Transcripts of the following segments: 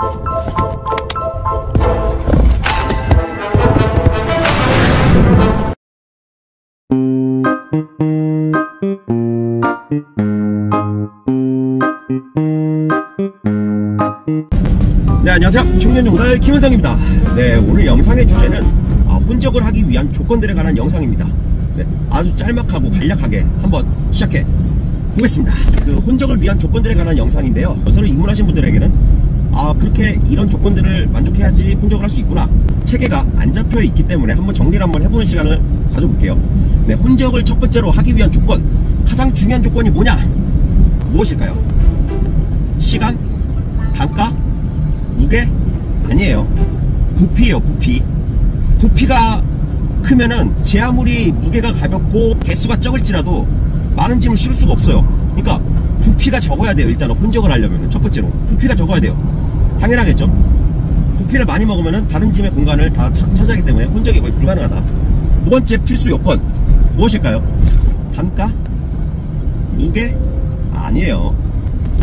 네, 안녕하세요. 청년용달 김은성입니다. 네, 오늘 영상의 주제는 혼적을 하기 위한 조건들에 관한 영상입니다. 네, 아주 짤막하고 간략하게 한번 시작해 보겠습니다. 그 혼적을 위한 조건들에 관한 영상인데요, 서로 입문하신 분들에게는 그렇게 이런 조건들을 만족해야지 혼적을 할 수 있구나, 체계가 안 잡혀 있기 때문에 한번 정리를 한번 해보는 시간을 가져볼게요. 네, 혼적을 첫 번째로 하기 위한 조건, 가장 중요한 조건이 뭐냐? 무엇일까요? 시간? 단가? 무게? 아니에요. 부피예요. 부피가 크면은 제 아무리 무게가 가볍고 개수가 적을지라도 많은 짐을 실을 수가 없어요. 그러니까 부피가 적어야 돼요. 일단은 혼적을 하려면 첫 번째로 부피가 적어야 돼요. 당연하겠죠. 부피를 많이 먹으면은 다른 짐의 공간을 다 차지하기 때문에 혼적이 거의 불가능하다. 두 번째 필수 요건 무엇일까요? 단가? 무게? 아니에요.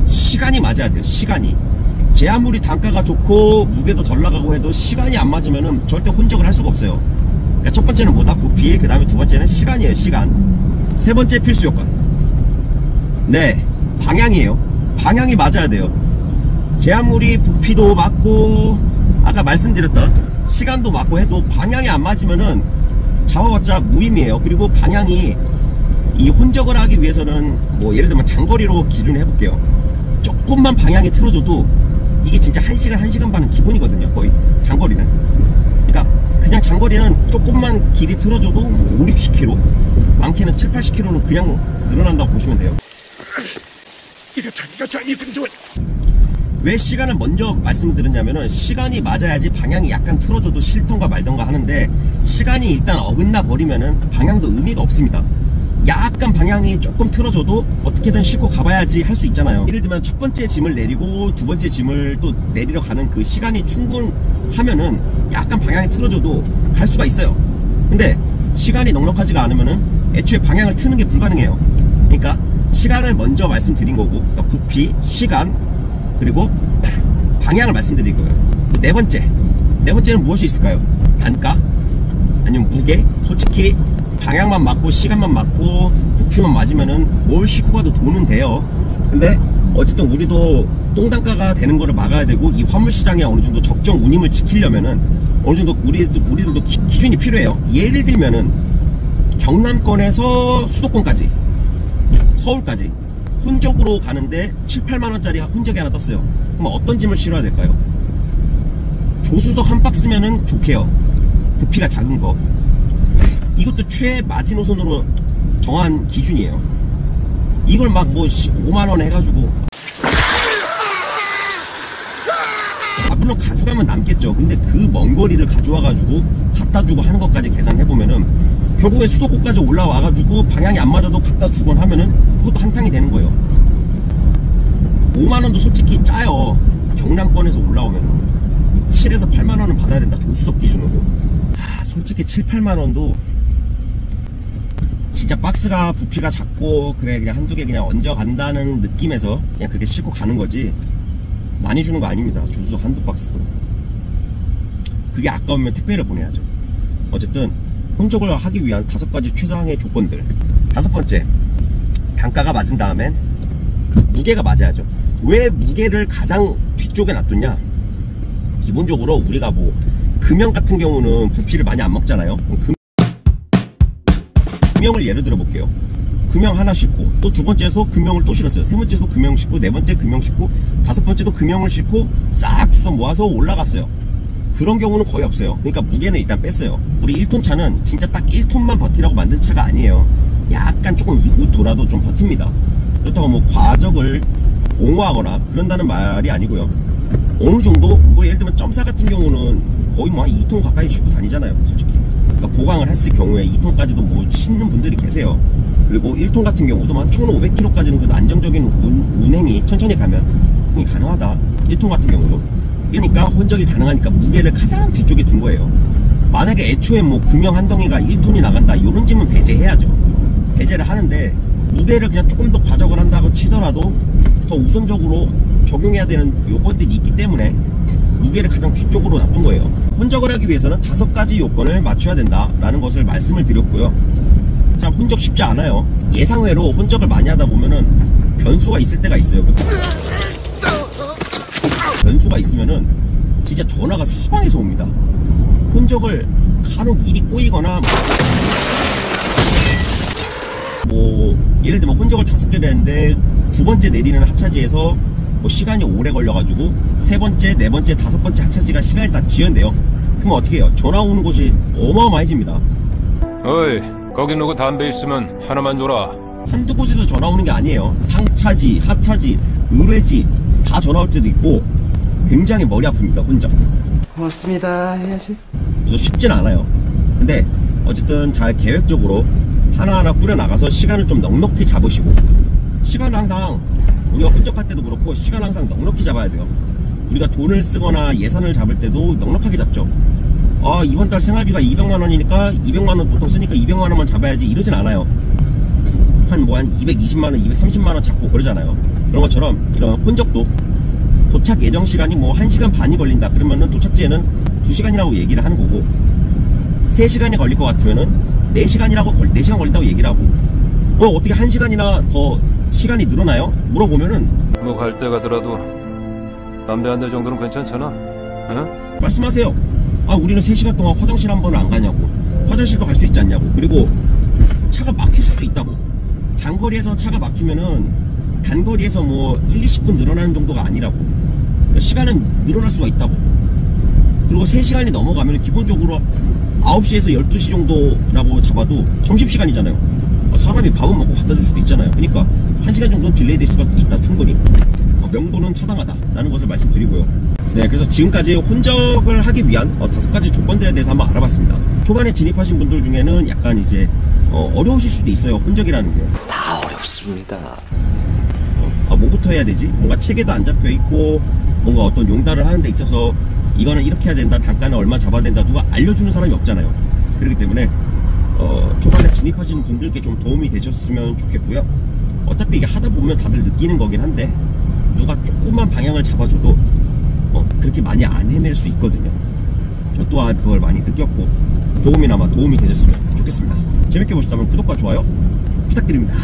시간이 맞아야 돼요. 시간이. 제 아무리 단가가 좋고 무게도 덜 나가고 해도 시간이 안 맞으면은 절대 혼적을 할 수가 없어요. 그러니까 첫 번째는 뭐다? 부피. 그 다음에 두 번째는 시간이에요. 시간. 세 번째 필수 요건, 네, 방향이에요. 방향이 맞아야 돼요. 제 아무리 부피도 맞고 아까 말씀드렸던 시간도 맞고 해도 방향이 안 맞으면은 잡아봤자 무의미해요. 그리고 방향이, 이 혼적을 하기 위해서는 뭐 예를 들면 장거리로 기준을 해볼게요. 조금만 방향이 틀어져도 이게 진짜 1시간, 1시간 반은 기본이거든요. 거의 장거리는. 그러니까 그냥 장거리는 조금만 길이 틀어져도 뭐 5, 60km, 많게는 7, 80km는 그냥 늘어난다고 보시면 돼요. 이거 자기가 장입은 좋아. 왜 시간을 먼저 말씀드렸냐면은, 시간이 맞아야지 방향이 약간 틀어져도 싫던가 말던가 하는데, 시간이 일단 어긋나 버리면은 방향도 의미가 없습니다. 약간 방향이 조금 틀어져도 어떻게든 싣고 가봐야지 할 수 있잖아요. 예를 들면 첫 번째 짐을 내리고 두 번째 짐을 또 내리러 가는 그 시간이 충분하면은 약간 방향이 틀어져도 갈 수가 있어요. 근데 시간이 넉넉하지가 않으면은 애초에 방향을 트는 게 불가능해요. 그러니까 시간을 먼저 말씀드린 거고, 그러니까 부피, 시간, 그리고 방향을 말씀드린 거예요. 네 번째는 무엇이 있을까요? 단가? 아니면 무게? 솔직히 방향만 맞고 시간만 맞고 부피만 맞으면은 뭘 싣고 가도 돈은 돼요. 근데 어쨌든 우리도 똥단가가 되는 거를 막아야 되고, 이 화물시장에 어느 정도 적정 운임을 지키려면은 어느 정도 우리들도 기준이 필요해요. 예를 들면은 경남권에서 수도권까지, 서울까지 혼적으로 가는데 7, 8만원짜리 혼적이 하나 떴어요. 그럼 어떤 짐을 실어야 될까요? 조수석 한 박스면은 좋게요. 부피가 작은 거. 이것도 최마지노선으로 정한 기준이에요. 이걸 막 뭐 5만원 해가지고, 물론 가져가면 남겠죠. 근데 그 먼 거리를 가져와가지고 갖다주고 하는 것까지 계산해보면은 결국에 수도권까지 올라와가지고 방향이 안 맞아도 갖다주곤 하면은 그것도 한탕이 되는 거예요. 5만원도 솔직히 짜요. 경남권에서 올라오면은 7에서 8만원은 받아야 된다, 조수석 기준으로. 솔직히 7, 8만원도 진짜 박스가 부피가 작고 그래 그냥 한두 개 그냥 얹어간다는 느낌에서 그냥 그렇게 싣고 가는 거지, 많이 주는 거 아닙니다. 조수석 한두 박스도. 그게 아까우면 택배를 보내야죠. 어쨌든 혼적을 하기 위한 5가지 최상의 조건들. 5번째, 단가가 맞은 다음엔 무게가 맞아야죠. 왜 무게를 가장 뒤쪽에 놔뒀냐? 기본적으로 우리가 뭐 금형 같은 경우는 부피를 많이 안 먹잖아요. 금형을 예를 들어 볼게요. 금형 하나 싣고 또 두 번째에서 금형을 또 실었어요. 세 번째에서 금형 싣고 네 번째 금형 싣고 다섯 번째도 금형을 싣고 싹 주워 모아서 올라갔어요. 그런 경우는 거의 없어요. 그러니까 무게는 일단 뺐어요. 우리 1톤 차는 진짜 딱 1톤만 버티라고 만든 차가 아니에요. 약간 조금 위고 돌아도 좀 버팁니다. 그렇다고 뭐 과적을 옹호하거나 그런다는 말이 아니고요. 어느 정도 뭐 예를 들면 점사 같은 경우는 거의 뭐 한 2톤 가까이 싣고 다니잖아요, 솔직히. 그러니까 보강을 했을 경우에 2톤까지도 뭐 싣는 분들이 계세요. 그리고 1톤 같은 경우도 한 1500km까지는 그래도 안정적인 운행이 천천히 가면 가능하다. 1톤 같은 경우도. 그러니까 혼적이 가능하니까 무게를 가장 뒤쪽에 둔 거예요. 만약에 애초에 뭐 금형 한 덩이가 1톤이 나간다, 요런 짐은 배제해야죠. 배제를 하는데 무게를 그냥 조금 더 과적을 한다고 치더라도 더 우선적으로 적용해야 되는 요건들이 있기 때문에 개를 가장 뒤쪽으로 놔둔 거예요. 혼적을 하기 위해서는 5가지 요건을 맞춰야 된다라는 것을 말씀을 드렸고요. 참 혼적 쉽지 않아요. 예상외로 혼적을 많이 하다 보면은 변수가 있을 때가 있어요. 변수가 있으면은 진짜 전화가 사방에서 옵니다. 혼적을 간혹 일이 꼬이거나 뭐 예를 들면 혼적을 5개를 했는데 2번째 내리는 하차지에서 뭐 시간이 오래 걸려가지고 3번째, 4번째, 5번째 하차지가 시간이 다 지연돼요. 그럼 어떻게 해요? 전화 오는 곳이 어마어마해집니다. 어이, 거기 누구 담배 있으면 하나만 줘라. 한두 곳에서 전화 오는 게 아니에요. 상차지, 하차지, 의뢰지 다 전화 올 때도 있고 굉장히 머리 아픕니다. 혼자 고맙습니다 해야지. 그래서 쉽진 않아요. 근데 어쨌든 잘 계획적으로 하나하나 꾸려나가서 시간을 좀 넉넉히 잡으시고, 시간을 항상 우리가 혼적할 때도 그렇고 시간을 항상 넉넉히 잡아야 돼요. 우리가 돈을 쓰거나 예산을 잡을 때도 넉넉하게 잡죠. 이번 달 생활비가 200만원이니까 200만원 보통 쓰니까 200만원만 잡아야지 이러진 않아요. 한 220만원, 230만원 잡고 그러잖아요. 그런 것처럼 이런 혼적도 도착 예정 시간이 뭐 1시간 반이 걸린다 그러면은 도착지에는 2시간이라고 얘기를 하는 거고, 3시간이 걸릴 것 같으면은 4시간 걸린다고 얘기를 하고, 어떻게 1시간이나 더 시간이 늘어나요? 물어보면은 뭐 갈 때 가더라도 담배 한 대 정도는 괜찮잖아. 응? 말씀하세요. 우리는 3시간 동안 화장실 한 번을 안 가냐고, 화장실도 갈 수 있지 않냐고, 그리고 차가 막힐 수도 있다고. 장거리에서 차가 막히면은 단거리에서 뭐 1, 20분 늘어나는 정도가 아니라고. 시간은 늘어날 수가 있다고. 그리고 3시간이 넘어가면 기본적으로 9시에서 12시 정도라고 잡아도 점심시간이잖아요. 사람이 밥은 먹고 갖다 줄 수도 있잖아요. 그러니까 1시간 정도는 딜레이 될 수가 있다, 충분히. 명분은 타당하다 라는 것을 말씀드리고요. 네, 그래서 지금까지 혼적을 하기 위한 5가지 조건들에 대해서 한번 알아봤습니다. 초반에 진입하신 분들 중에는 약간 이제 어려우실 수도 있어요. 혼적이라는 게 다 어렵습니다. 뭐부터 해야 되지? 뭔가 체계도 안 잡혀 있고, 뭔가 어떤 용달을 하는 데 있어서 이거는 이렇게 해야 된다, 단가는 얼마 잡아야 된다, 누가 알려주는 사람이 없잖아요. 그렇기 때문에 초반에 진입하시는 분들께 좀 도움이 되셨으면 좋겠고요. 어차피 이게 하다 보면 다들 느끼는 거긴 한데, 누가 조금만 방향을 잡아줘도 그렇게 많이 안 헤맬 수 있거든요. 저 또한 그걸 많이 느꼈고, 조금이나마 도움이 되셨으면 좋겠습니다. 재밌게 보셨다면 구독과 좋아요 부탁드립니다.